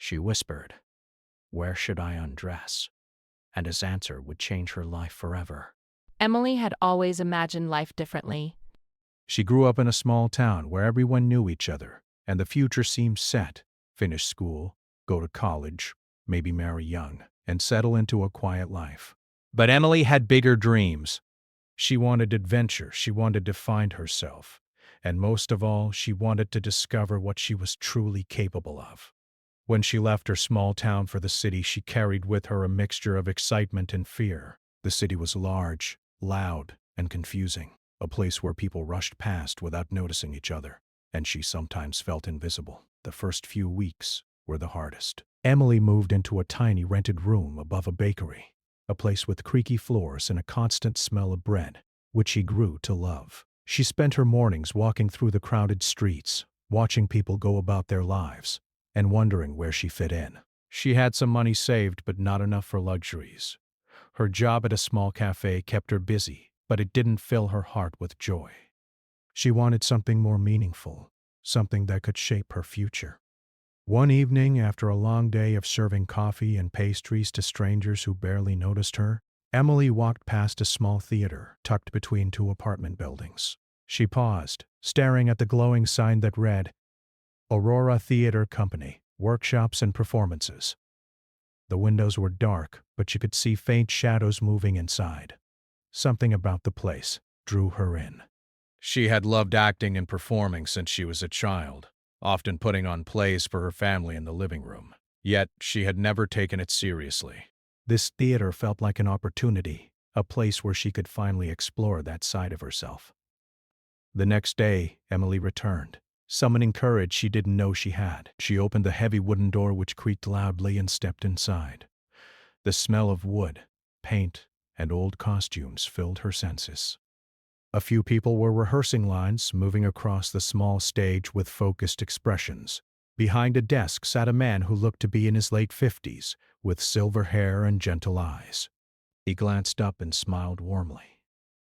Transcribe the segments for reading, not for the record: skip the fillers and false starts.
She whispered, "Where should I undress?" And his answer would change her life forever. Emily had always imagined life differently. She grew up in a small town where everyone knew each other, and the future seemed set. Finish school, go to college, maybe marry young, and settle into a quiet life. But Emily had bigger dreams. She wanted adventure, she wanted to find herself, and most of all, she wanted to discover what she was truly capable of. When she left her small town for the city, she carried with her a mixture of excitement and fear. The city was large, loud, and confusing, a place where people rushed past without noticing each other, and she sometimes felt invisible. The first few weeks were the hardest. Emily moved into a tiny rented room above a bakery, a place with creaky floors and a constant smell of bread, which she grew to love. She spent her mornings walking through the crowded streets, watching people go about their lives, and wondering where she fit in. She had some money saved, but not enough for luxuries. Her job at a small cafe kept her busy, but it didn't fill her heart with joy. She wanted something more meaningful, something that could shape her future. One evening, after a long day of serving coffee and pastries to strangers who barely noticed her, Emily walked past a small theater tucked between two apartment buildings. She paused, staring at the glowing sign that read, "Aurora Theater Company, Workshops and Performances." The windows were dark, but she could see faint shadows moving inside. Something about the place drew her in. She had loved acting and performing since she was a child, often putting on plays for her family in the living room. Yet she had never taken it seriously. This theater felt like an opportunity, a place where she could finally explore that side of herself. The next day, Emily returned, summoning courage she didn't know she had. She opened the heavy wooden door which creaked loudly and stepped inside. The smell of wood, paint, and old costumes filled her senses. A few people were rehearsing lines, moving across the small stage with focused expressions. Behind a desk sat a man who looked to be in his late 50s, with silver hair and gentle eyes. He glanced up and smiled warmly.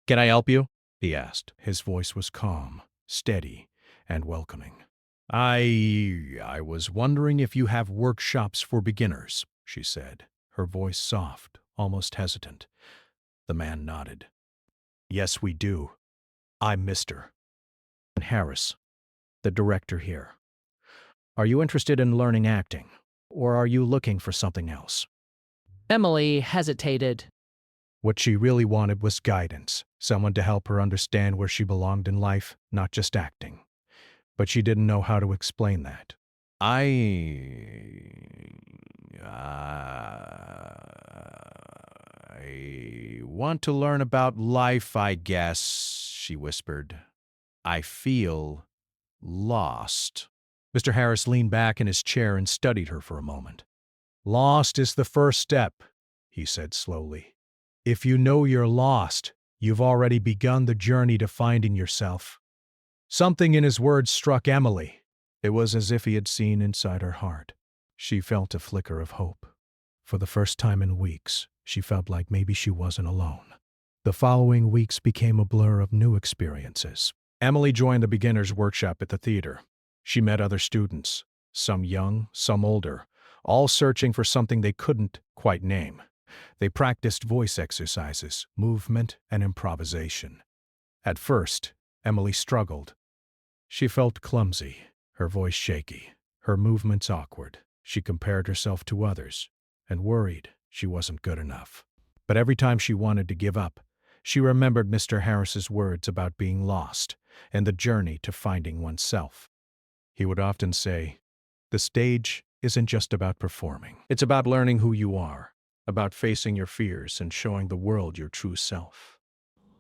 "Can I help you?" he asked. His voice was calm, steady, and welcoming. I was wondering if you have workshops for beginners," she said, her voice soft, almost hesitant. The man nodded. "Yes, we do. I'm Mr. Harris, the director here. Are you interested in learning acting, or are you looking for something else?" Emily hesitated. What she really wanted was guidance, someone to help her understand where she belonged in life, not just acting. But she didn't know how to explain that. I want to learn about life, I guess," she whispered. "I feel lost." Mr. Harris leaned back in his chair and studied her for a moment. "Lost is the first step," he said slowly. "If you know you're lost, you've already begun the journey to finding yourself." Something in his words struck Emily. It was as if he had seen inside her heart. She felt a flicker of hope. For the first time in weeks, she felt like maybe she wasn't alone. The following weeks became a blur of new experiences. Emily joined the beginner's workshop at the theater. She met other students, some young, some older, all searching for something they couldn't quite name. They practiced voice exercises, movement, and improvisation. At first, Emily struggled. She felt clumsy, her voice shaky, her movements awkward. She compared herself to others and worried she wasn't good enough. But every time she wanted to give up, she remembered Mr. Harris's words about being lost and the journey to finding oneself. He would often say, "The stage isn't just about performing. It's about learning who you are, about facing your fears and showing the world your true self."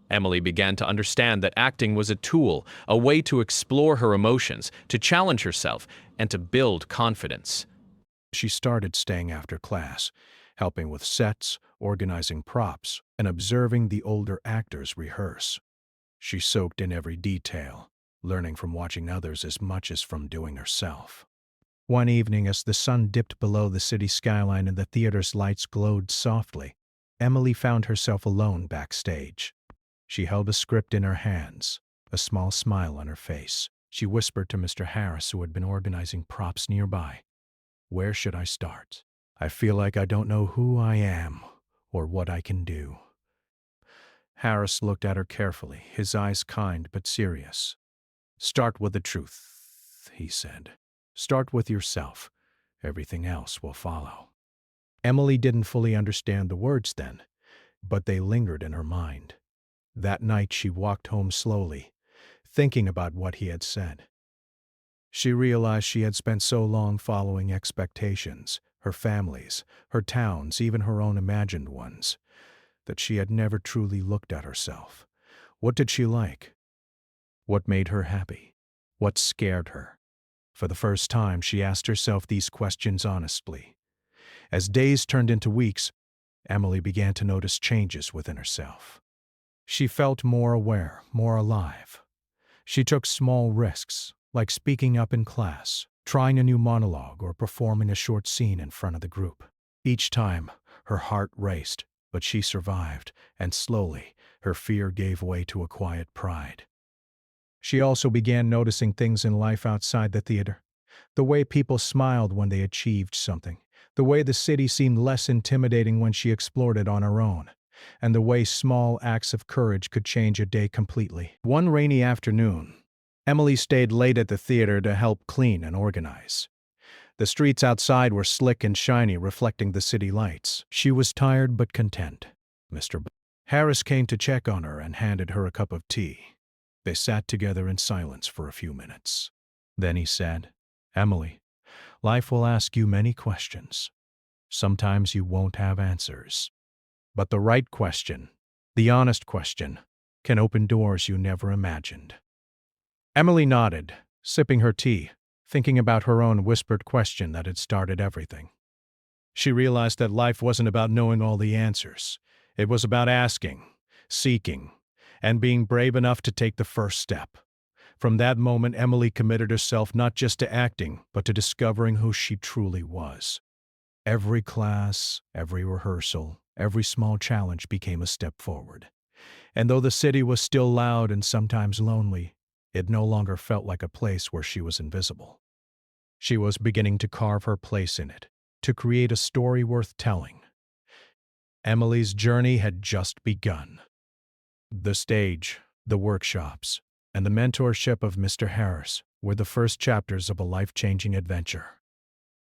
Emily began to understand that acting was a tool, a way to explore her emotions, to challenge herself, and to build confidence. She started staying after class, helping with sets, organizing props, and observing the older actors rehearse. She soaked in every detail, learning from watching others as much as from doing herself. One evening, as the sun dipped below the city skyline and the theater's lights glowed softly, Emily found herself alone backstage. She held a script in her hands, a small smile on her face. She whispered to Mr. Harris, who had been organizing props nearby, Where should I start? I feel like I don't know who I am or what I can do. Harris looked at her carefully, his eyes kind but serious. Start with the truth, he said. Start with yourself. Everything else will follow. Emily didn't fully understand the words then, but they lingered in her mind. That night she walked home slowly, thinking about what he had said. She realized she had spent so long following expectations, her family's, her town's, even her own imagined ones, that she had never truly looked at herself. What did she like? What made her happy? What scared her? For the first time, she asked herself these questions honestly. As days turned into weeks, Emily began to notice changes within herself. She felt more aware, more alive. She took small risks, like speaking up in class, trying a new monologue, or performing a short scene in front of the group. Each time, her heart raced, but she survived, and slowly, her fear gave way to a quiet pride. She also began noticing things in life outside the theater. The way people smiled when they achieved something, the way the city seemed less intimidating when she explored it on her own, and the way small acts of courage could change a day completely. One rainy afternoon, Emily stayed late at the theater to help clean and organize. The streets outside were slick and shiny, reflecting the city lights. She was tired but content. Mr. Harris came to check on her and handed her a cup of tea. They sat together in silence for a few minutes. Then he said, "Emily, life will ask you many questions. Sometimes you won't have answers. But the right question, the honest question, can open doors you never imagined." Emily nodded, sipping her tea, thinking about her own whispered question that had started everything. She realized that life wasn't about knowing all the answers. It was about asking, seeking, and being brave enough to take the first step. From that moment, Emily committed herself not just to acting, but to discovering who she truly was. Every class, every rehearsal, every small challenge became a step forward. And though the city was still loud and sometimes lonely, it no longer felt like a place where she was invisible. She was beginning to carve her place in it, to create a story worth telling. Emily's journey had just begun. The stage, the workshops, and the mentorship of Mr. Harris were the first chapters of a life-changing adventure.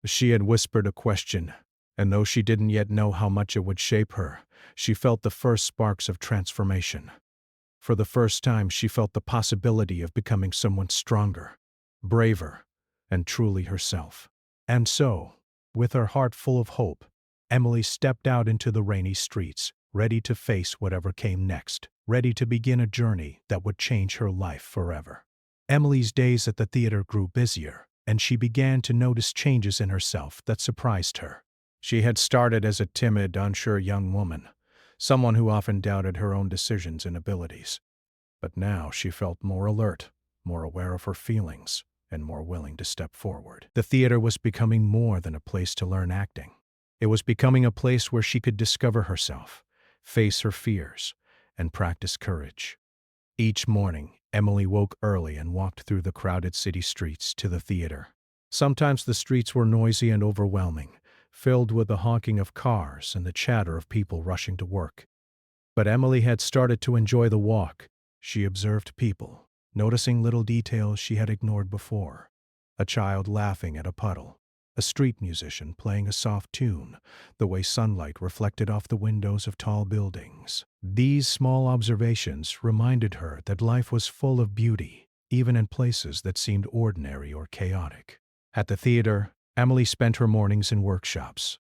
She had whispered a question, and though she didn't yet know how much it would shape her, she felt the first sparks of transformation. For the first time, she felt the possibility of becoming someone stronger, braver, and truly herself. And so, with her heart full of hope, Emily stepped out into the rainy streets, ready to face whatever came next, ready to begin a journey that would change her life forever. Emily's days at the theater grew busier, and she began to notice changes in herself that surprised her. She had started as a timid, unsure young woman, someone who often doubted her own decisions and abilities. But now she felt more alert, more aware of her feelings, and more willing to step forward. The theater was becoming more than a place to learn acting. It was becoming a place where she could discover herself, face her fears, and practice courage. Each morning, Emily woke early and walked through the crowded city streets to the theater. Sometimes the streets were noisy and overwhelming, filled with the honking of cars and the chatter of people rushing to work. But Emily had started to enjoy the walk. She observed people, noticing little details she had ignored before. A child laughing at a puddle, a street musician playing a soft tune, the way sunlight reflected off the windows of tall buildings. These small observations reminded her that life was full of beauty, even in places that seemed ordinary or chaotic. At the theater, Emily spent her mornings in workshops.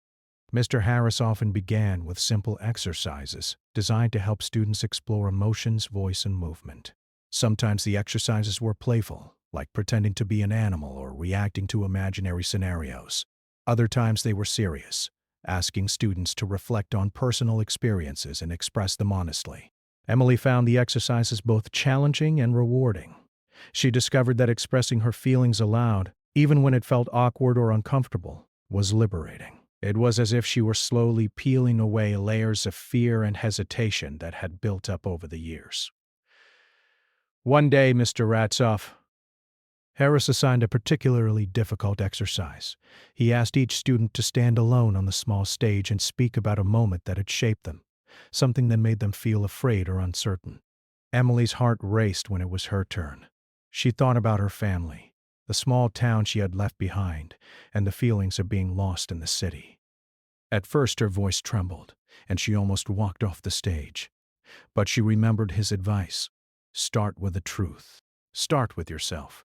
Mr. Harris often began with simple exercises designed to help students explore emotions, voice, and movement. Sometimes the exercises were playful, like pretending to be an animal or reacting to imaginary scenarios. Other times they were serious, asking students to reflect on personal experiences and express them honestly. Emily found the exercises both challenging and rewarding. She discovered that expressing her feelings aloud, even when it felt awkward or uncomfortable, was liberating. It was as if she were slowly peeling away layers of fear and hesitation that had built up over the years. One day, Mr. Ratsoff, Harris assigned a particularly difficult exercise. He asked each student to stand alone on the small stage and speak about a moment that had shaped them, something that made them feel afraid or uncertain. Emily's heart raced when it was her turn. She thought about her family, the small town she had left behind, and the feelings of being lost in the city. At first her voice trembled, and she almost walked off the stage. But she remembered his advice. Start with the truth. Start with yourself.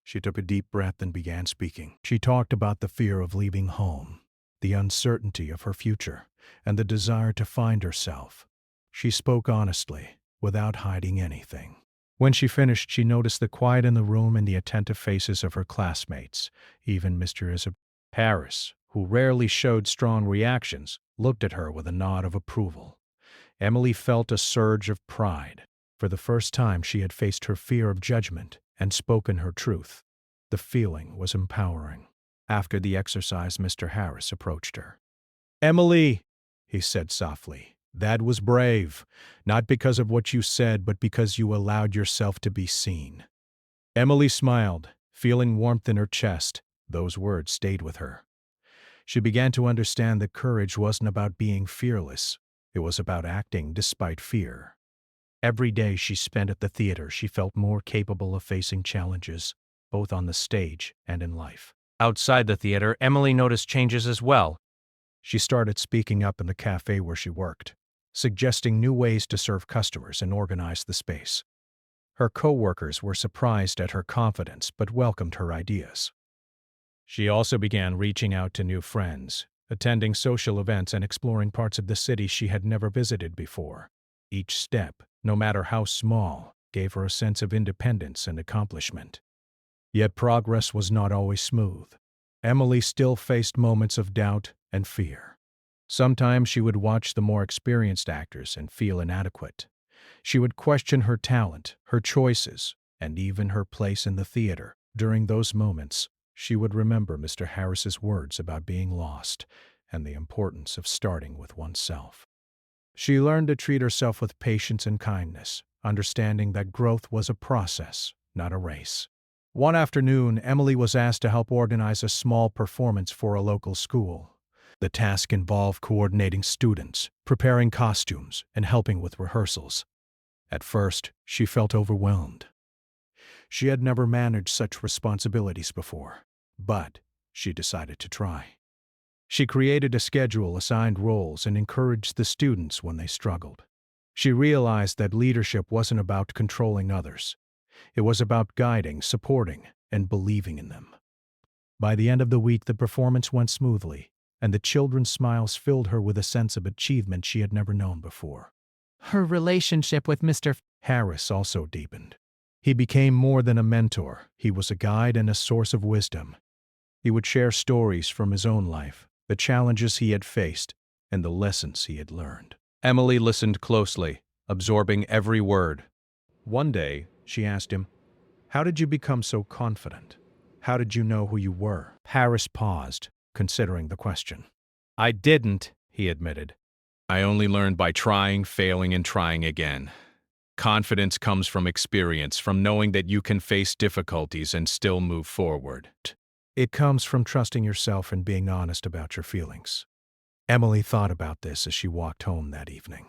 She took a deep breath and began speaking. She talked about the fear of leaving home, the uncertainty of her future, and the desire to find herself. She spoke honestly, without hiding anything. When she finished, she noticed the quiet in the room and the attentive faces of her classmates. Even Mr. Isabel Harris, who rarely showed strong reactions, looked at her with a nod of approval. Emily felt a surge of pride. For the first time, she had faced her fear of judgment and spoken her truth. The feeling was empowering. After the exercise, Mr. Harris approached her. "Emily," he said softly, "that was brave, not because of what you said, but because you allowed yourself to be seen." Emily smiled, feeling warmth in her chest. Those words stayed with her. She began to understand that courage wasn't about being fearless. It was about acting despite fear. Every day she spent at the theater, she felt more capable of facing challenges, both on the stage and in life. Outside the theater, Emily noticed changes as well. She started speaking up in the cafe where she worked, suggesting new ways to serve customers and organize the space. Her co-workers were surprised at her confidence but welcomed her ideas. She also began reaching out to new friends, attending social events and exploring parts of the city she had never visited before. Each step, no matter how small, gave her a sense of independence and accomplishment. Yet progress was not always smooth. Emily still faced moments of doubt and fear. Sometimes she would watch the more experienced actors and feel inadequate. She would question her talent, her choices, and even her place in the theater. During those moments, she would remember Mr. Harris's words about being lost and the importance of starting with oneself. She learned to treat herself with patience and kindness, understanding that growth was a process, not a race. One afternoon, Emily was asked to help organize a small performance for a local school. The task involved coordinating students, preparing costumes, and helping with rehearsals. At first, she felt overwhelmed. She had never managed such responsibilities before, but she decided to try. She created a schedule, assigned roles, and encouraged the students when they struggled. She realized that leadership wasn't about controlling others. It was about guiding, supporting, and believing in them. By the end of the week, the performance went smoothly, and the children's smiles filled her with a sense of achievement she had never known before. Her relationship with Mr. Harris also deepened. He became more than a mentor. He was a guide and a source of wisdom. He would share stories from his own life, the challenges he had faced, and the lessons he had learned. Emily listened closely, absorbing every word. One day, she asked him, "How did you become so confident? How did you know who you were?" Harris paused, considering the question. "I didn't," he admitted. "I only learned by trying, failing, and trying again. Confidence comes from experience, from knowing that you can face difficulties and still move forward." It comes from trusting yourself and being honest about your feelings. Emily thought about this as she walked home that evening.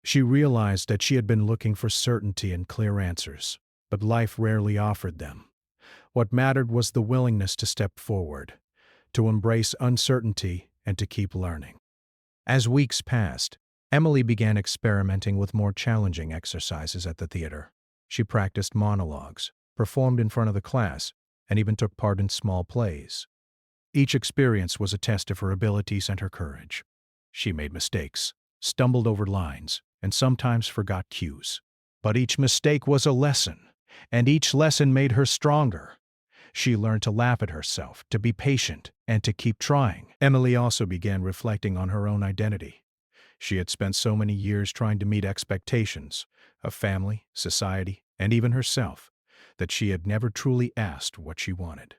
She realized that she had been looking for certainty and clear answers, but life rarely offered them. What mattered was the willingness to step forward, to embrace uncertainty, and to keep learning. As weeks passed, Emily began experimenting with more challenging exercises at the theater. She practiced monologues, performed in front of the class, and even took part in small plays. Each experience was a test of her abilities and her courage. She made mistakes, stumbled over lines, and sometimes forgot cues. But each mistake was a lesson, and each lesson made her stronger. She learned to laugh at herself, to be patient, and to keep trying. Emily also began reflecting on her own identity. She had spent so many years trying to meet expectations of family, society, and even herself, that she had never truly asked what she wanted.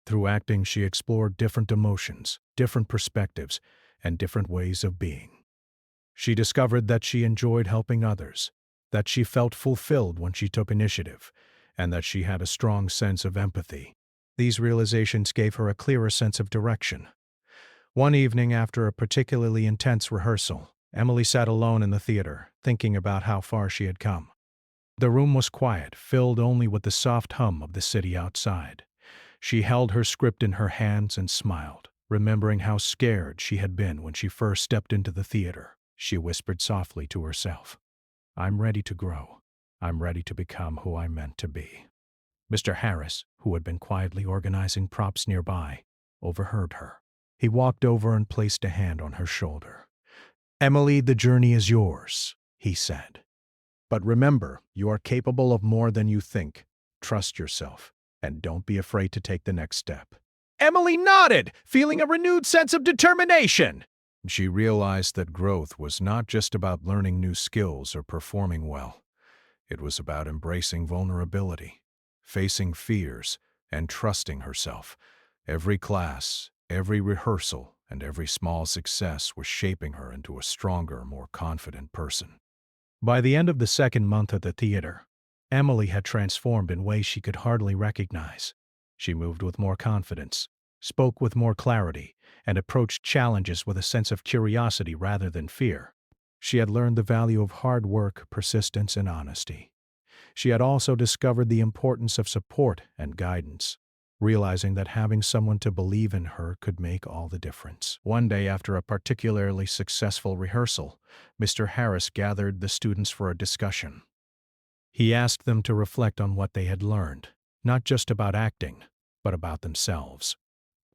Through acting, she explored different emotions, different perspectives, and different ways of being. She discovered that she enjoyed helping others, that she felt fulfilled when she took initiative, and that she had a strong sense of empathy. These realizations gave her a clearer sense of direction. One evening after a particularly intense rehearsal, Emily sat alone in the theater, thinking about how far she had come. The room was quiet, filled only with the soft hum of the city outside. She held her script in her hands and smiled, remembering how scared she had been when she first stepped into the theater. She whispered softly to herself, "I'm ready to grow. I'm ready to become who I'm meant to be." Mr. Harris, who had been quietly organizing props nearby, overheard her. He walked over and placed a hand on her shoulder. "Emily, the journey is yours," he said. "But remember, you are capable of more than you think. Trust yourself, and don't be afraid to take the next step." Emily nodded, feeling a renewed sense of determination. She realized that growth was not just about learning new skills or performing well. It was about embracing vulnerability, facing fears, and trusting herself. Every class, every rehearsal, and every small success was shaping her into a stronger, more confident person. By the end of the second month at the theater, Emily had transformed in ways she could hardly recognize. She moved with more confidence, spoke with more clarity, and approached challenges with a sense of curiosity rather than fear. She had learned the value of hard work, persistence, and honesty. She had also discovered the importance of support and guidance, realizing that having someone to believe in her could make all the difference. One day, after a particularly successful rehearsal, Mr. Harris gathered the students for a discussion. He asked them to reflect on what they had learned, not just about acting, but about themselves.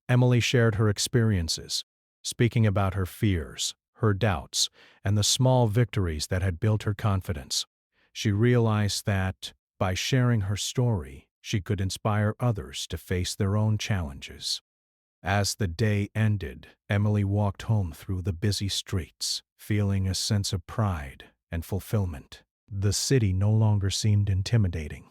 Emily shared her experiences, speaking about her fears, her doubts, and the small victories that had built her confidence. She realized that, by sharing her story, she could inspire others to face their own challenges. As the day ended, Emily walked home through the busy streets, feeling a sense of pride and fulfillment. The city no longer seemed intimidating.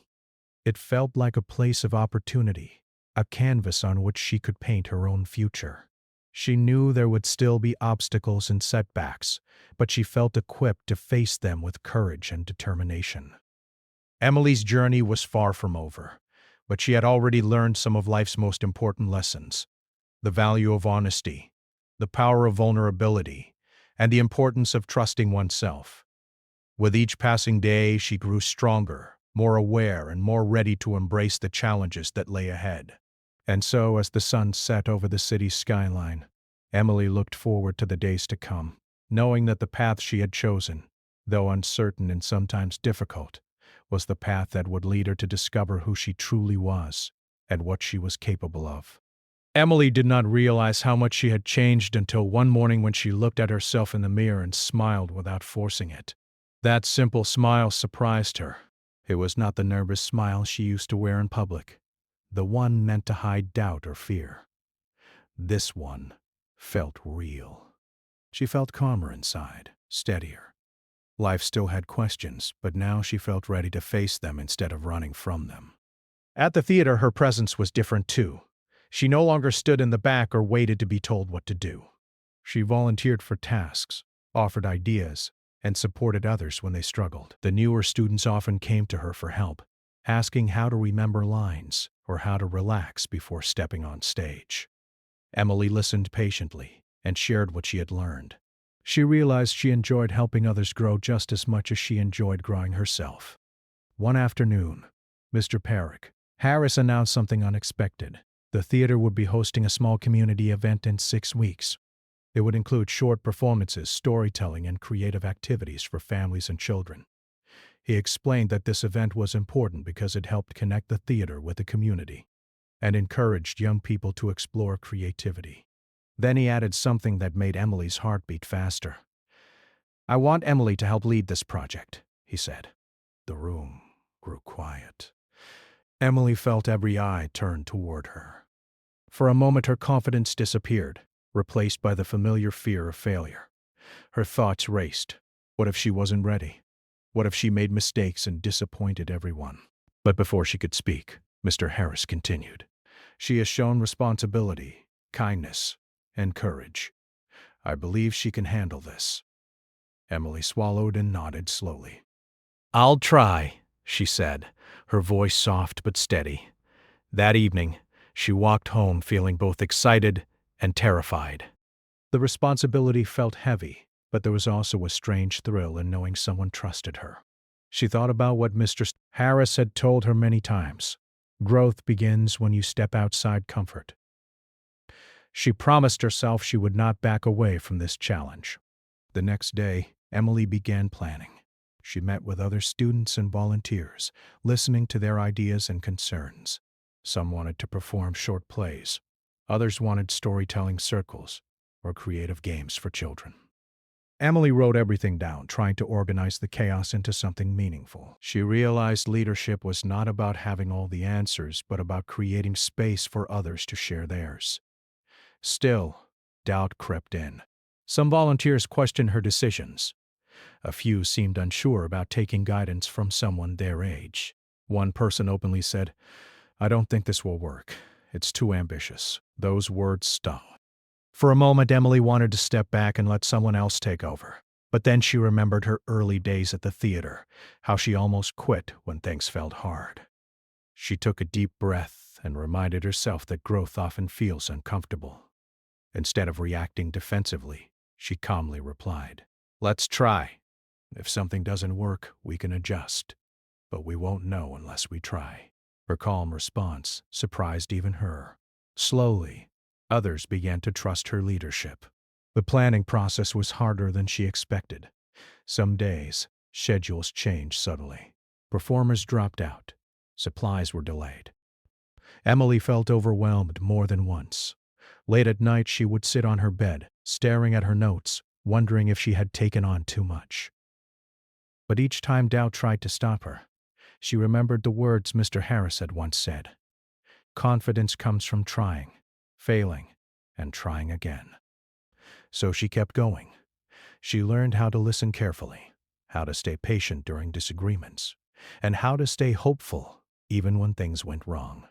It felt like a place of opportunity, a canvas on which she could paint her own future. She knew there would still be obstacles and setbacks, but she felt equipped to face them with courage and determination. Emily's journey was far from over, but she had already learned some of life's most important lessons: the value of honesty, the power of vulnerability, and the importance of trusting oneself. With each passing day, she grew stronger, more aware, and more ready to embrace the challenges that lay ahead. And so, as the sun set over the city's skyline, Emily looked forward to the days to come, knowing that the path she had chosen, though uncertain and sometimes difficult, was the path that would lead her to discover who she truly was and what she was capable of. Emily did not realize how much she had changed until one morning when she looked at herself in the mirror and smiled without forcing it. That simple smile surprised her. It was not the nervous smile she used to wear in public, the one meant to hide doubt or fear. This one felt real. She felt calmer inside, steadier. Life still had questions, but now she felt ready to face them instead of running from them. At the theater, her presence was different too. She no longer stood in the back or waited to be told what to do. She volunteered for tasks, offered ideas, and supported others when they struggled. The newer students often came to her for help, asking how to remember lines or how to relax before stepping on stage. Emily listened patiently and shared what she had learned. She realized she enjoyed helping others grow just as much as she enjoyed growing herself. One afternoon, Mr. Harris announced something unexpected. The theater would be hosting a small community event in 6 weeks. It would include short performances, storytelling, and creative activities for families and children. He explained that this event was important because it helped connect the theater with the community and encouraged young people to explore creativity. Then he added something that made Emily's heart beat faster. "I want Emily to help lead this project," he said. The room grew quiet. Emily felt every eye turned toward her. For a moment, her confidence disappeared, replaced by the familiar fear of failure. Her thoughts raced. What if she wasn't ready? What if she made mistakes and disappointed everyone? But before she could speak, Mr. Harris continued. "She has shown responsibility, kindness, and courage. I believe she can handle this." Emily swallowed and nodded slowly. "I'll try," she said, her voice soft but steady. That evening, she walked home feeling both excited and terrified. The responsibility felt heavy, but there was also a strange thrill in knowing someone trusted her. She thought about what Mr. Harris had told her many times. Growth begins when you step outside comfort. She promised herself she would not back away from this challenge. The next day, Emily began planning. She met with other students and volunteers, listening to their ideas and concerns. Some wanted to perform short plays. Others wanted storytelling circles or creative games for children. Emily wrote everything down, trying to organize the chaos into something meaningful. She realized leadership was not about having all the answers, but about creating space for others to share theirs. Still, doubt crept in. Some volunteers questioned her decisions. A few seemed unsure about taking guidance from someone their age. One person openly said, "I don't think this will work. It's too ambitious." Those words stung. For a moment, Emily wanted to step back and let someone else take over. But then she remembered her early days at the theater, how she almost quit when things felt hard. She took a deep breath and reminded herself that growth often feels uncomfortable. Instead of reacting defensively, she calmly replied, "Let's try. If something doesn't work, we can adjust. But we won't know unless we try." Her calm response surprised even her. Slowly, others began to trust her leadership. The planning process was harder than she expected. Some days, schedules changed subtly. Performers dropped out. Supplies were delayed. Emily felt overwhelmed more than once. Late at night, she would sit on her bed, staring at her notes, wondering if she had taken on too much. But each time doubt tried to stop her, she remembered the words Mr. Harris had once said. Confidence comes from trying, failing, and trying again. So she kept going. She learned how to listen carefully, how to stay patient during disagreements, and how to stay hopeful even when things went wrong.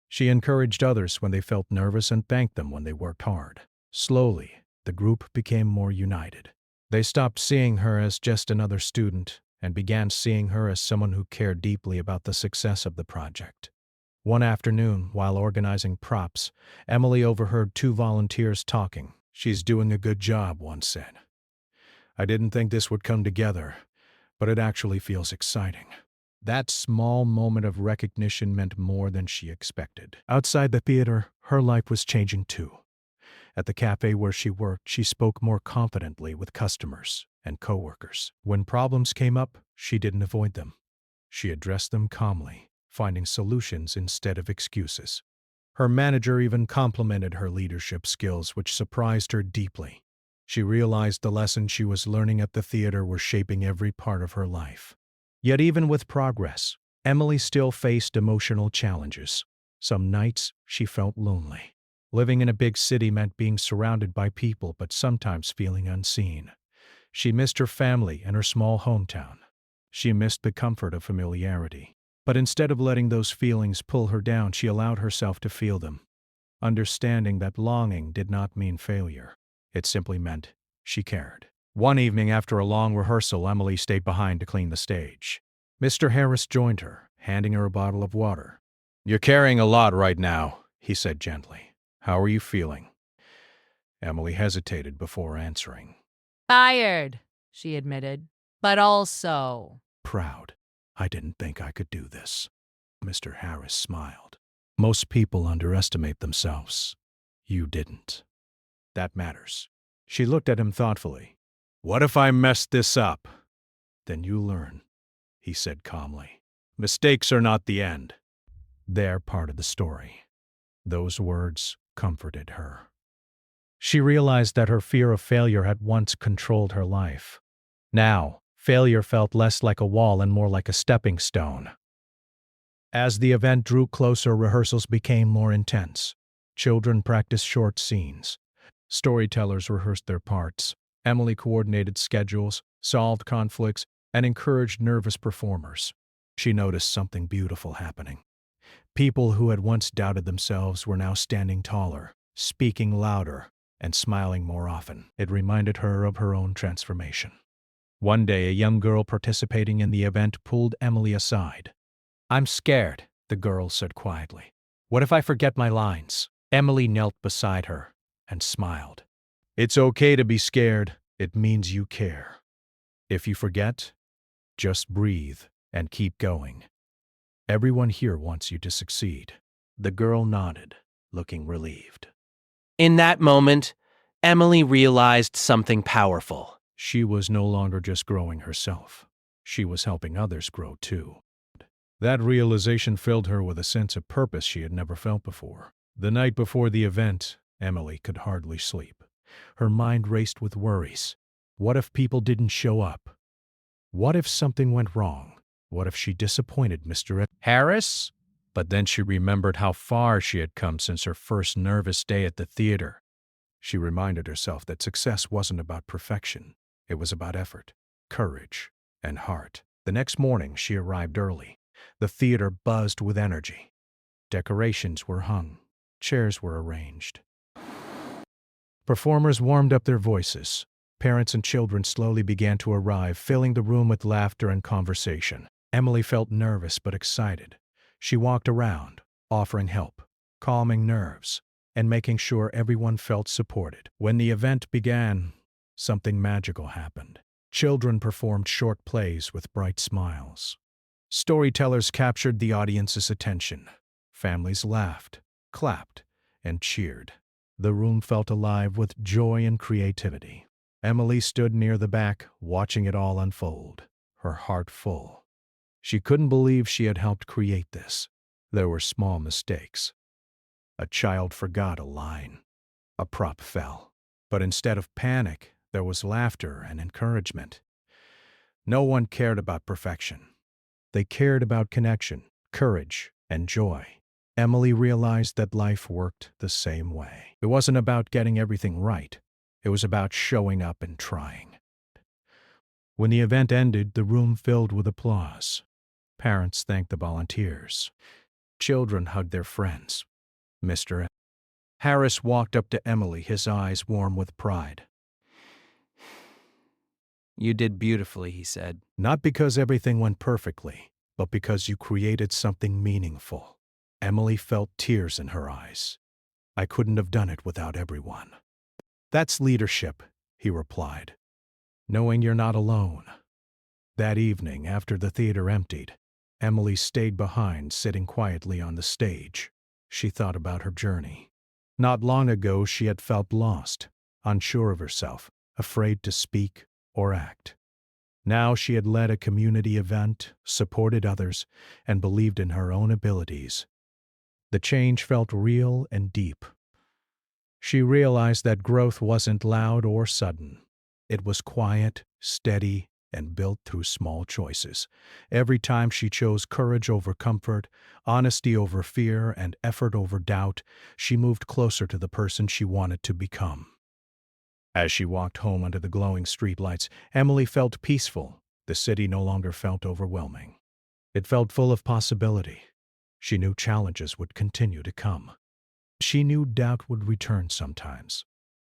She encouraged others when they felt nervous and thanked them when they worked hard. Slowly, the group became more united. They stopped seeing her as just another student and began seeing her as someone who cared deeply about the success of the project. One afternoon, while organizing props, Emily overheard two volunteers talking. "She's doing a good job," one said. "I didn't think this would come together, but it actually feels exciting." That small moment of recognition meant more than she expected. Outside the theater, her life was changing too. At the cafe where she worked, she spoke more confidently with customers and coworkers. When problems came up, she didn't avoid them. She addressed them calmly, finding solutions instead of excuses. Her manager even complimented her leadership skills, which surprised her deeply. She realized the lessons she was learning at the theater were shaping every part of her life. Yet even with progress, Emily still faced emotional challenges. Some nights she felt lonely. Living in a big city meant being surrounded by people but sometimes feeling unseen. She missed her family and her small hometown. She missed the comfort of familiarity. But instead of letting those feelings pull her down, she allowed herself to feel them, understanding that longing did not mean failure. It simply meant she cared. One evening after a long rehearsal, Emily stayed behind to clean the stage. Mr. Harris joined her, handing her a bottle of water. "You're carrying a lot right now," he said gently. "How are you feeling?" Emily hesitated before answering. Tired, she admitted, but also Proud. "I didn't think I could do this." Mr. Harris smiled. "Most people underestimate themselves. You didn't. That matters." She looked at him thoughtfully. "What if I messed this up?" "Then you learn," he said calmly. "Mistakes are not the end. They're part of the story." Those words comforted her. She realized that her fear of failure had once controlled her life. Now, failure felt less like a wall and more like a stepping stone. As the event drew closer, rehearsals became more intense. Children practiced short scenes. Storytellers rehearsed their parts. Emily coordinated schedules, solved conflicts, and encouraged nervous performers. She noticed something beautiful happening. People who had once doubted themselves were now standing taller, speaking louder, and smiling more often. It reminded her of her own transformation. One day, a young girl participating in the event pulled Emily aside. "I'm scared," the girl said quietly. "What if I forget my lines?" Emily knelt beside her and smiled. "It's okay to be scared. It means you care. If you forget, just breathe and keep going. Everyone here wants you to succeed." The girl nodded, looking relieved. In that moment, Emily realized something powerful. She was no longer just growing herself. She was helping others grow too. That realization filled her with a sense of purpose she had never felt before. The night before the event, Emily could hardly sleep. Her mind raced with worries. What if people didn't show up? What if something went wrong? What if she disappointed Mr. Harris? But then she remembered how far she had come since her first nervous day at the theater. She reminded herself that success wasn't about perfection. It was about effort, courage, and heart. The next morning, she arrived early. The theater buzzed with energy. Decorations were hung. Chairs were arranged. Performers warmed up their voices. Parents and children slowly began to arrive, filling the room with laughter and conversation. Emily felt nervous but excited. She walked around, offering help, calming nerves, and making sure everyone felt supported. When the event began, something magical happened. Children performed short plays with bright smiles. Storytellers captured the audience's attention. Families laughed, clapped, and cheered. The room felt alive with joy and creativity. Emily stood near the back, watching it all unfold, her heart full. She couldn't believe she had helped create this. There were small mistakes. A child forgot a line. A prop fell. But instead of panic, there was laughter and encouragement. No one cared about perfection. They cared about connection, courage, and joy. Emily realized that life worked the same way. It wasn't about getting everything right. It was about showing up and trying. When the event ended, the room filled with applause. Parents thanked the volunteers. Children hugged their friends. Mr. Harris walked up to Emily, his eyes warm with pride. "You did beautifully," he said. "Not because everything went perfectly, but because you created something meaningful." Emily felt tears in her eyes. "I couldn't have done it without everyone." "That's leadership," he replied. "Knowing you're not alone." That evening, after the theater emptied, Emily stayed behind, sitting quietly on the stage. She thought about her journey. Not long ago, she had felt lost, unsure of herself, afraid to speak or act. Now she had led a community event, supported others, and believed in her own abilities. The change felt real and deep. She realized that growth wasn't loud or sudden. It was quiet, steady, and built through small choices. Every time she chose courage over comfort, honesty over fear, and effort over doubt, she moved closer to the person she wanted to become. As she walked home under the glowing streetlights, Emily felt peaceful. The city no longer felt overwhelming. It felt full of possibility. She knew challenges would continue to come. She knew doubt would return sometimes.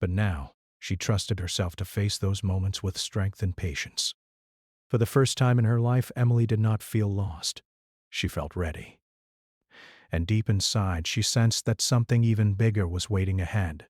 But now, she trusted herself to face those moments with strength and patience. For the first time in her life, Emily did not feel lost. She felt ready. And deep inside, she sensed that something even bigger was waiting ahead.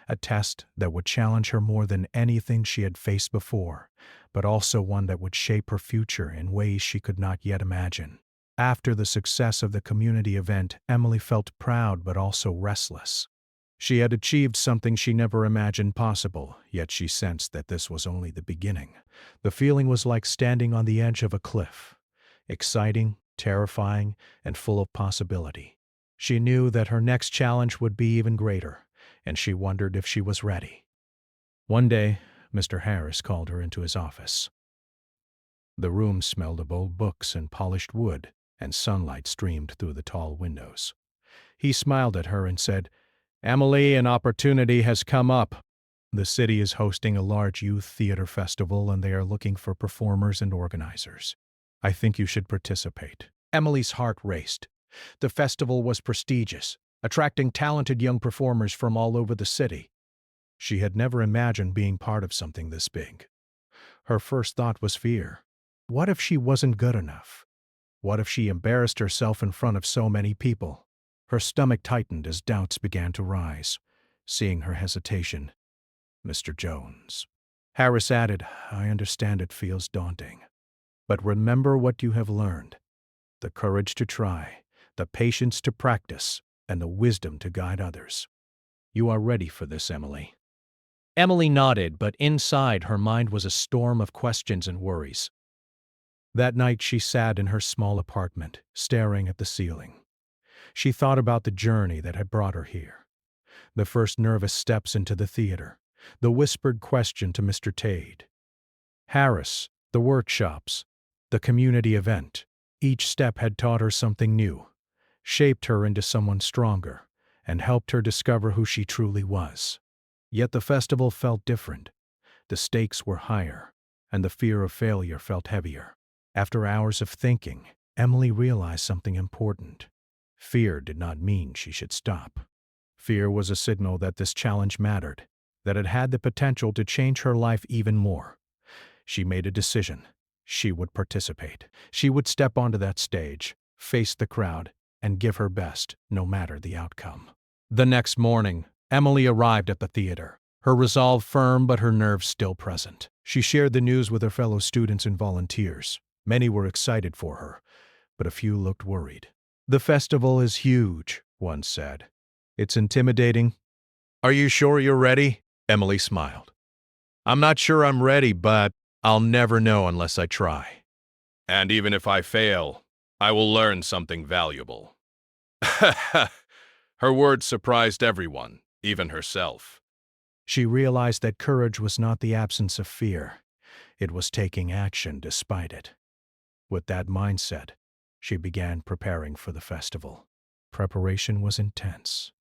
A test that would challenge her more than anything she had faced before, but also one that would shape her future in ways she could not yet imagine. After the success of the community event, Emily felt proud but also restless. She had achieved something she never imagined possible, yet she sensed that this was only the beginning. The feeling was like standing on the edge of a cliff, exciting, terrifying, and full of possibility. She knew that her next challenge would be even greater, and she wondered if she was ready. One day, Mr. Harris called her into his office. The room smelled of old books and polished wood, and sunlight streamed through the tall windows. He smiled at her and said, "Emily, an opportunity has come up. The city is hosting a large youth theater festival, and they are looking for performers and organizers. I think you should participate." Emily's heart raced. The festival was prestigious, attracting talented young performers from all over the city. She had never imagined being part of something this big. Her first thought was fear. What if she wasn't good enough? What if she embarrassed herself in front of so many people? Her stomach tightened as doubts began to rise. Seeing her hesitation, Mr. Jones. Harris added, I understand it feels daunting. But remember what you have learned. The courage to try, the patience to practice, and the wisdom to guide others. You are ready for this, Emily. Emily nodded, but inside her mind was a storm of questions and worries. That night she sat in her small apartment, staring at the ceiling. She thought about the journey that had brought her here. The first nervous steps into the theater, the whispered question to Mr. Tade. Harris, the workshops, the community event. Each step had taught her something new, shaped her into someone stronger, and helped her discover who she truly was. Yet the festival felt different. The stakes were higher, and the fear of failure felt heavier. After hours of thinking, Emily realized something important. Fear did not mean she should stop. Fear was a signal that this challenge mattered, that it had the potential to change her life even more. She made a decision. She would participate. She would step onto that stage, face the crowd, and give her best, no matter the outcome. The next morning, Emily arrived at the theater, her resolve firm but her nerves still present. She shared the news with her fellow students and volunteers. Many were excited for her, but a few looked worried. The festival is huge, one said. It's intimidating. Are you sure you're ready? Emily smiled. I'm not sure I'm ready, but I'll never know unless I try. And even if I fail, I will learn something valuable. Her words surprised everyone, even herself. She realized that courage was not the absence of fear. It was taking action despite it. With that mindset, she began preparing for the festival. Preparation was intense.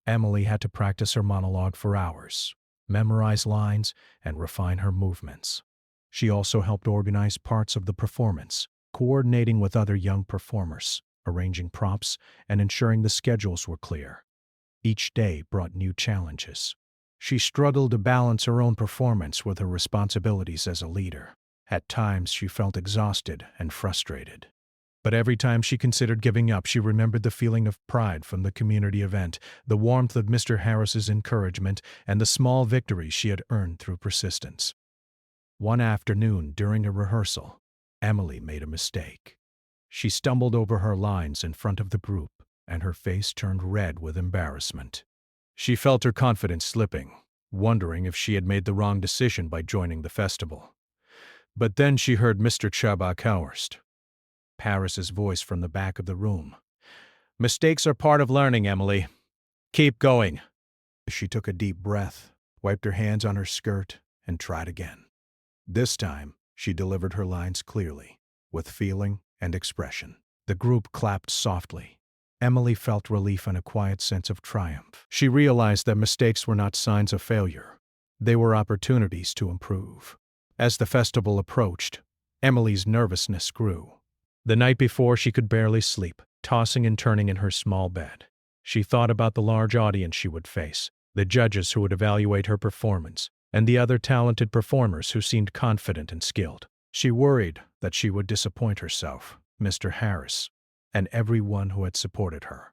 Emily had to practice her monologue for hours, memorize lines, and refine her movements. She also helped organize parts of the performance, coordinating with other young performers, arranging props, and ensuring the schedules were clear. Each day brought new challenges. She struggled to balance her own performance with her responsibilities as a leader. At times, she felt exhausted and frustrated. But every time she considered giving up, she remembered the feeling of pride from the community event, the warmth of Mr. Harris's encouragement, and the small victories she had earned through persistence. One afternoon, during a rehearsal, Emily made a mistake. She stumbled over her lines in front of the group, and her face turned red with embarrassment. She felt her confidence slipping, wondering if she had made the wrong decision by joining the festival. But then she heard Mr. Cowboy, Paris's voice from the back of the room. Mistakes are part of learning, Emily. Keep going. She took a deep breath, wiped her hands on her skirt, and tried again. This time, she delivered her lines clearly, with feeling and expression. The group clapped softly. Emily felt relief and a quiet sense of triumph. She realized that mistakes were not signs of failure. They were opportunities to improve. As the festival approached, Emily's nervousness grew. The night before, she could barely sleep, tossing and turning in her small bed. She thought about the large audience she would face, the judges who would evaluate her performance, and the other talented performers who seemed confident and skilled. She worried that she would disappoint herself, Mr. Harris, and everyone who had supported her.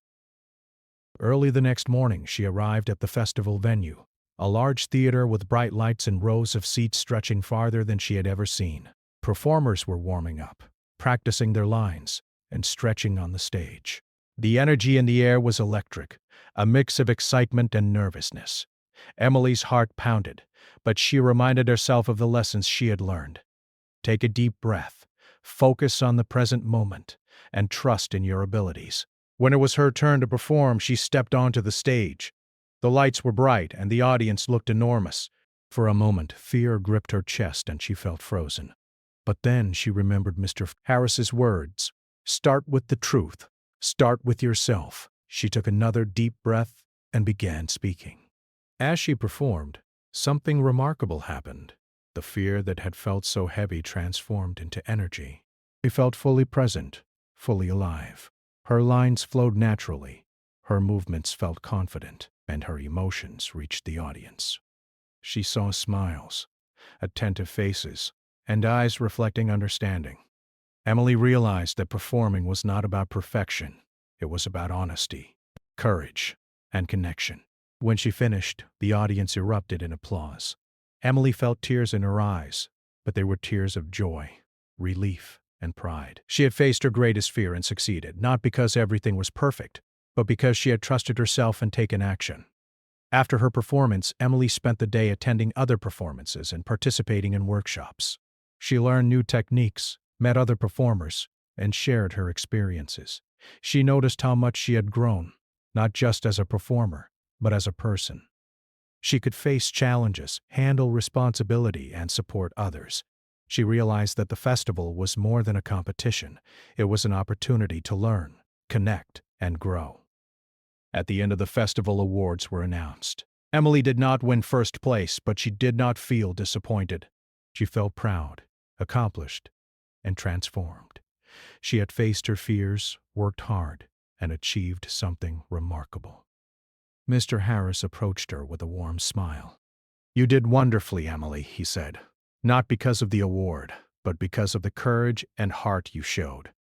Early the next morning, she arrived at the festival venue, a large theater with bright lights and rows of seats stretching farther than she had ever seen. Performers were warming up, practicing their lines, and stretching on the stage. The energy in the air was electric, a mix of excitement and nervousness. Emily's heart pounded, but she reminded herself of the lessons she had learned. Take a deep breath, focus on the present moment, and trust in your abilities. When it was her turn to perform, she stepped onto the stage. The lights were bright, and the audience looked enormous. For a moment, fear gripped her chest and she felt frozen. But then she remembered Mr. Harris's words, "Start with the truth. Start with yourself." She took another deep breath and began speaking. As she performed, something remarkable happened. The fear that had felt so heavy transformed into energy. She felt fully present, fully alive. Her lines flowed naturally, her movements felt confident, and her emotions reached the audience. She saw smiles, attentive faces, and eyes reflecting understanding. Emily realized that performing was not about perfection. It was about honesty, courage, and connection. When she finished, the audience erupted in applause. Emily felt tears in her eyes, but they were tears of joy, relief, and pride. She had faced her greatest fear and succeeded, not because everything was perfect, but because she had trusted herself and taken action. After her performance, Emily spent the day attending other performances and participating in workshops. She learned new techniques, met other performers, and shared her experiences. She noticed how much she had grown, not just as a performer, but as a person. She could face challenges, handle responsibility, and support others. She realized that the festival was more than a competition. It was an opportunity to learn, connect, and grow. At the end of the festival, awards were announced. Emily did not win first place, but she did not feel disappointed. She felt proud, accomplished, and transformed. She had faced her fears, worked hard, and achieved something remarkable. Mr. Harris approached her with a warm smile. "You did wonderfully, Emily," he said. "Not because of the award, but because of the courage and heart you showed."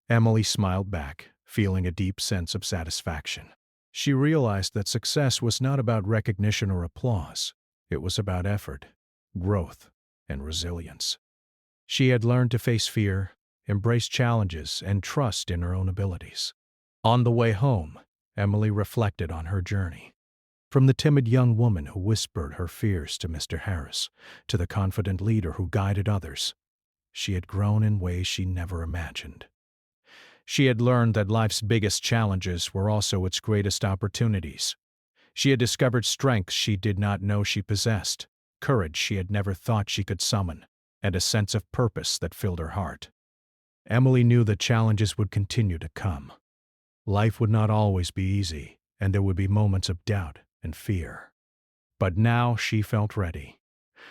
Emily smiled back, feeling a deep sense of satisfaction. She realized that success was not about recognition or applause. It was about effort, growth, and resilience. She had learned to face fear, embrace challenges, and trust in her own abilities. On the way home, Emily reflected on her journey. From the timid young woman who whispered her fears to Mr. Harris, to the confident leader who guided others, she had grown in ways she never imagined. She had learned that life's biggest challenges were also its greatest opportunities. She had discovered strengths she did not know she possessed, courage she had never thought she could summon, and a sense of purpose that filled her heart. Emily knew that challenges would continue to come. Life would not always be easy, and there would be moments of doubt and fear. But now she felt ready.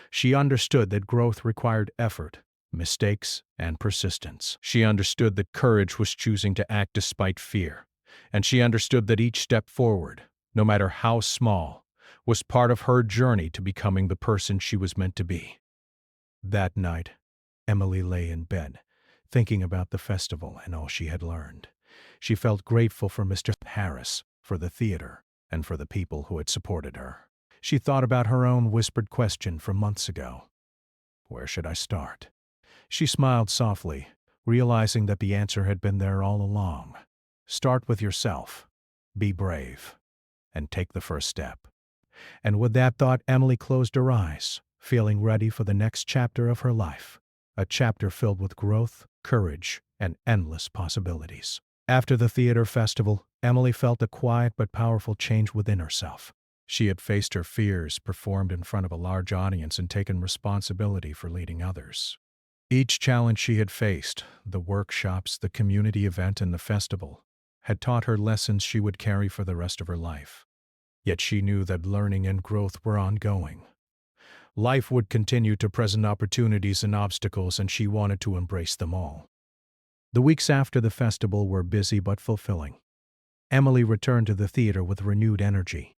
She understood that growth required effort, mistakes, and persistence. She understood that courage was choosing to act despite fear, and she understood that each step forward, no matter how small, was part of her journey to becoming the person she was meant to be. That night, Emily lay in bed, thinking about the festival and all she had learned. She felt grateful for Mr. Harris, for the theater, and for the people who had supported her. She thought about her own whispered question from months ago. Where should I start? She smiled softly, realizing that the answer had been there all along. Start with yourself, be brave, and take the first step. And with that thought, Emily closed her eyes, feeling ready for the next chapter of her life, a chapter filled with growth, courage, and endless possibilities. After the theater festival, Emily felt a quiet but powerful change within herself. She had faced her fears, performed in front of a large audience, and taken responsibility for leading others. Each challenge she had faced, the workshops, the community event, and the festival, had taught her lessons she would carry for the rest of her life. Yet she knew that learning and growth were ongoing. Life would continue to present opportunities and obstacles, and she wanted to embrace them all. The weeks after the festival were busy but fulfilling. Emily returned to the theater with renewed energy.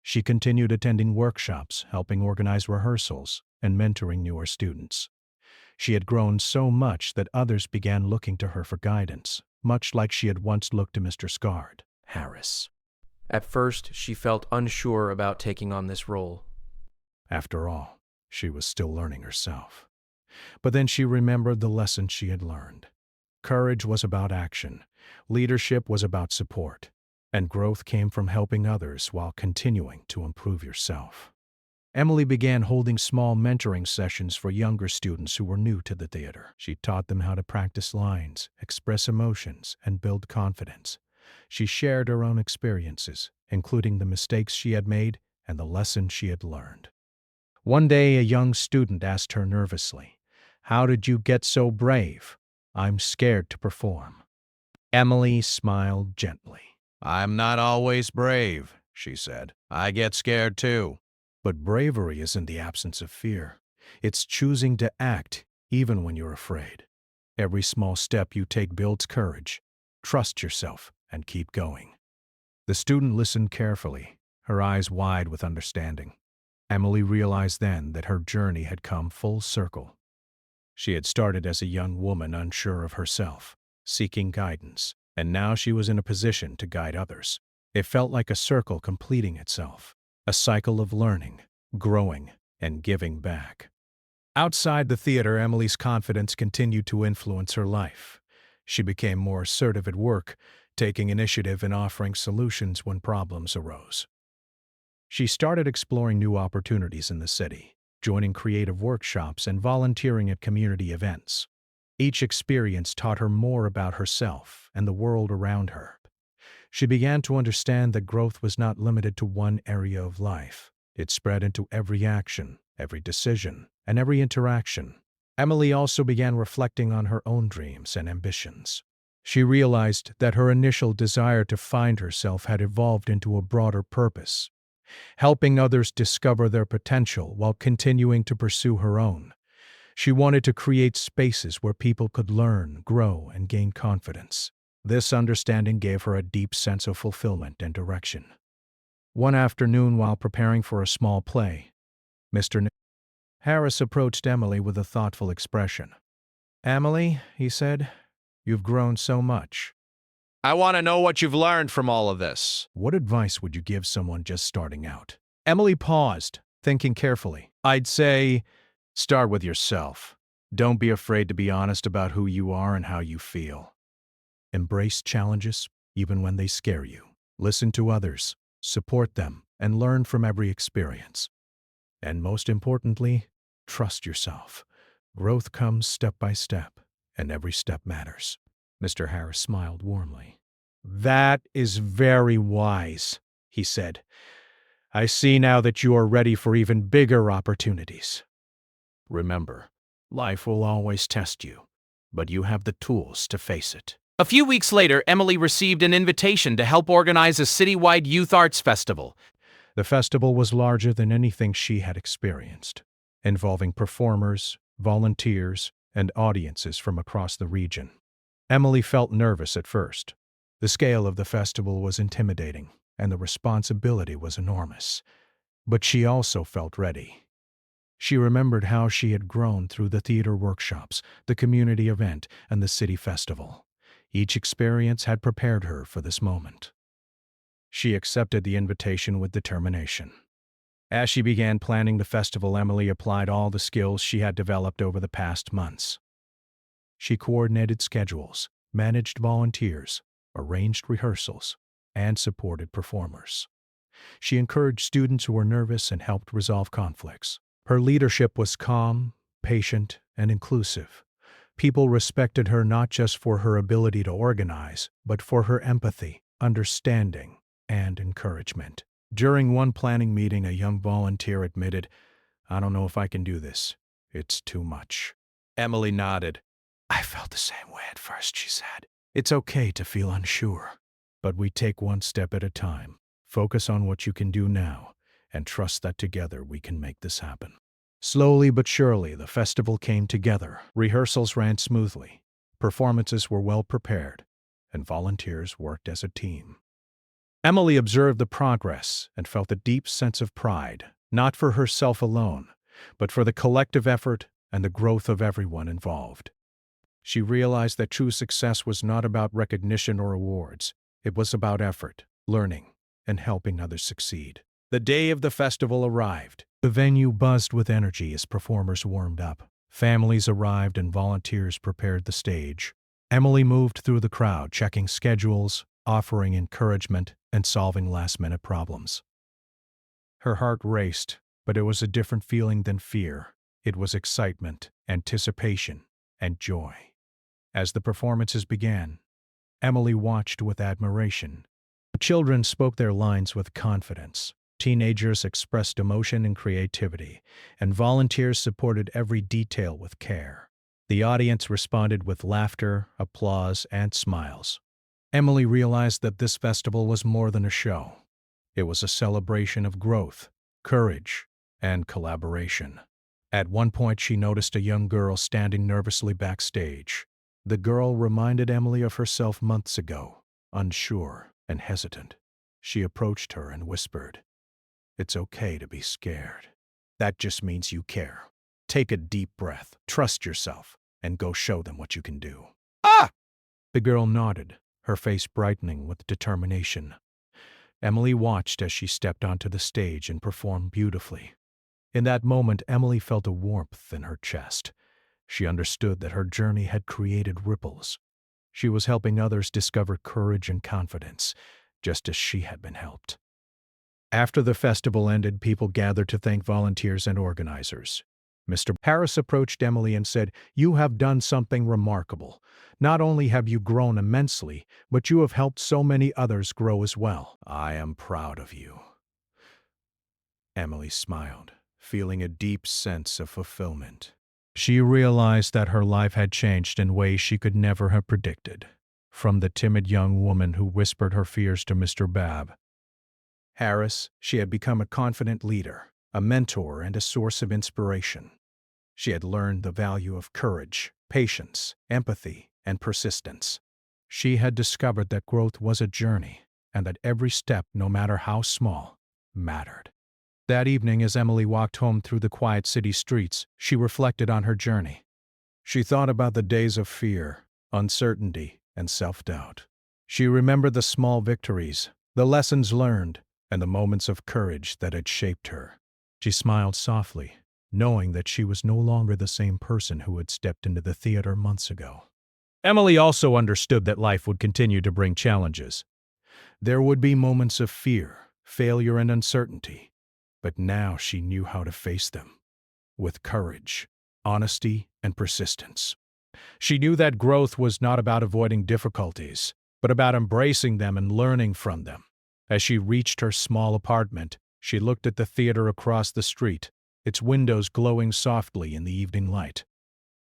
She continued attending workshops, helping organize rehearsals, and mentoring newer students. She had grown so much that others began looking to her for guidance, much like she had once looked to Mr. Harris. At first, she felt unsure about taking on this role. After all, she was still learning herself. But then she remembered the lessons she had learned. Courage was about action, leadership was about support, and growth came from helping others while continuing to improve yourself. Emily began holding small mentoring sessions for younger students who were new to the theater. She taught them how to practice lines, express emotions, and build confidence. She shared her own experiences, including the mistakes she had made and the lessons she had learned. One day, a young student asked her nervously, "How did you get so brave?" "I'm scared to perform." Emily smiled gently. I'm not always brave, she said. I get scared too. But bravery isn't the absence of fear. It's choosing to act even when you're afraid. Every small step you take builds courage. Trust yourself and keep going. The student listened carefully, her eyes wide with understanding. Emily realized then that her journey had come full circle. She had started as a young woman unsure of herself, seeking guidance, and now she was in a position to guide others. It felt like a circle completing itself, a cycle of learning, growing, and giving back. Outside the theater, Emily's confidence continued to influence her life. She became more assertive at work, taking initiative and offering solutions when problems arose. She started exploring new opportunities in the city, joining creative workshops and volunteering at community events. Each experience taught her more about herself and the world around her. She began to understand that growth was not limited to one area of life. It spread into every action, every decision, and every interaction. Emily also began reflecting on her own dreams and ambitions. She realized that her initial desire to find herself had evolved into a broader purpose, helping others discover their potential while continuing to pursue her own. She wanted to create spaces where people could learn, grow, and gain confidence. This understanding gave her a deep sense of fulfillment and direction. One afternoon, while preparing for a small play, Mr. Harris approached Emily with a thoughtful expression. "Emily," he said, "you've grown so much. I want to know what you've learned from all of this. What advice would you give someone just starting out?" Emily paused, thinking carefully. "I'd say, start with yourself. Don't be afraid to be honest about who you are and how you feel. Embrace challenges, even when they scare you. Listen to others, support them, and learn from every experience. And most importantly, trust yourself. Growth comes step by step, and every step matters." Mr. Harris smiled warmly. "That is very wise," he said. "I see now that you are ready for even bigger opportunities. Remember, life will always test you, but you have the tools to face it." A few weeks later, Emily received an invitation to help organize a citywide youth arts festival. The festival was larger than anything she had experienced, involving performers, volunteers, and audiences from across the region. Emily felt nervous at first. The scale of the festival was intimidating, and the responsibility was enormous. But she also felt ready. She remembered how she had grown through the theater workshops, the community event, and the city festival. Each experience had prepared her for this moment. She accepted the invitation with determination. As she began planning the festival, Emily applied all the skills she had developed over the past months. She coordinated schedules, managed volunteers, arranged rehearsals, and supported performers. She encouraged students who were nervous and helped resolve conflicts. Her leadership was calm, patient, and inclusive. People respected her not just for her ability to organize, but for her empathy, understanding, and encouragement. During one planning meeting, a young volunteer admitted, "I don't know if I can do this. It's too much." Emily nodded. "I felt the same way at first," she said. "It's okay to feel unsure, but we take one step at a time. Focus on what you can do now, and trust that together we can make this happen." Slowly but surely, the festival came together. Rehearsals ran smoothly, performances were well prepared, and volunteers worked as a team. Emily observed the progress and felt a deep sense of pride, not for herself alone, but for the collective effort and the growth of everyone involved. She realized that true success was not about recognition or awards. It was about effort, learning, and helping others succeed. The day of the festival arrived. The venue buzzed with energy as performers warmed up. Families arrived and volunteers prepared the stage. Emily moved through the crowd, checking schedules, offering encouragement, and solving last-minute problems. Her heart raced, but it was a different feeling than fear. It was excitement, anticipation, and joy. As the performances began, Emily watched with admiration. Children spoke their lines with confidence. Teenagers expressed emotion and creativity, and volunteers supported every detail with care. The audience responded with laughter, applause, and smiles. Emily realized that this festival was more than a show. It was a celebration of growth, courage, and collaboration. At one point, she noticed a young girl standing nervously backstage. The girl reminded Emily of herself months ago, unsure and hesitant. She approached her and whispered, "It's okay to be scared. That just means you care." Take a deep breath, trust yourself, and go show them what you can do. Ah! The girl nodded, her face brightening with determination. Emily watched as she stepped onto the stage and performed beautifully. In that moment, Emily felt a warmth in her chest. She understood that her journey had created ripples. She was helping others discover courage and confidence, just as she had been helped. After the festival ended, people gathered to thank volunteers and organizers. Mr. Harris approached Emily and said, "You have done something remarkable. Not only have you grown immensely, but you have helped so many others grow as well. I am proud of you." Emily smiled, feeling a deep sense of fulfillment. She realized that her life had changed in ways she could never have predicted. From the timid young woman who whispered her fears to Mr. Harris, she had become a confident leader, a mentor, and a source of inspiration. She had learned the value of courage, patience, empathy, and persistence. She had discovered that growth was a journey, and that every step, no matter how small, mattered. That evening, as Emily walked home through the quiet city streets, she reflected on her journey. She thought about the days of fear, uncertainty, and self-doubt. She remembered the small victories, the lessons learned, and the moments of courage that had shaped her. She smiled softly, knowing that she was no longer the same person who had stepped into the theater months ago. Emily also understood that life would continue to bring challenges. There would be moments of fear, failure, and uncertainty, but now she knew how to face them with courage, honesty, and persistence. She knew that growth was not about avoiding difficulties, but about embracing them and learning from them. As she reached her small apartment, she looked at the theater across the street, its windows glowing softly in the evening light.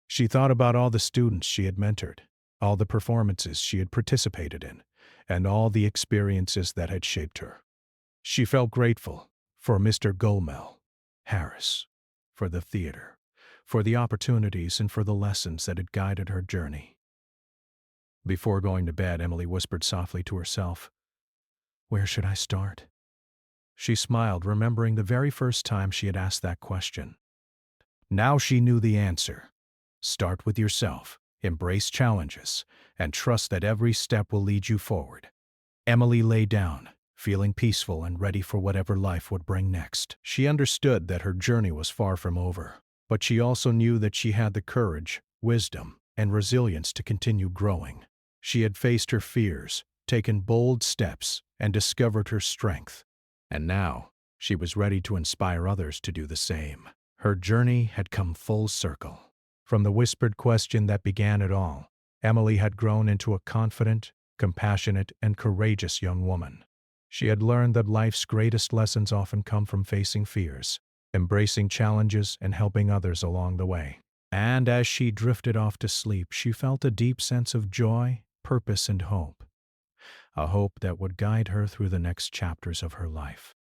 She thought about all the students she had mentored, all the performances she had participated in, and all the experiences that had shaped her. She felt grateful for Mr. Harris, for the theater, for the opportunities, and for the lessons that had guided her journey. Before going to bed, Emily whispered softly to herself, "Where should I start?" She smiled, remembering the very first time she had asked that question. Now she knew the answer. Start with yourself, embrace challenges, and trust that every step will lead you forward. Emily lay down, feeling peaceful and ready for whatever life would bring next. She understood that her journey was far from over, but she also knew that she had the courage, wisdom, and resilience to continue growing. She had faced her fears, taken bold steps, and discovered her strength. And now, she was ready to inspire others to do the same. Her journey had come full circle. From the whispered question that began it all, Emily had grown into a confident, compassionate, and courageous young woman. She had learned that life's greatest lessons often come from facing fears, embracing challenges, and helping others along the way. And as she drifted off to sleep, she felt a deep sense of joy, purpose, and hope. A hope that would guide her through the next chapters of her life.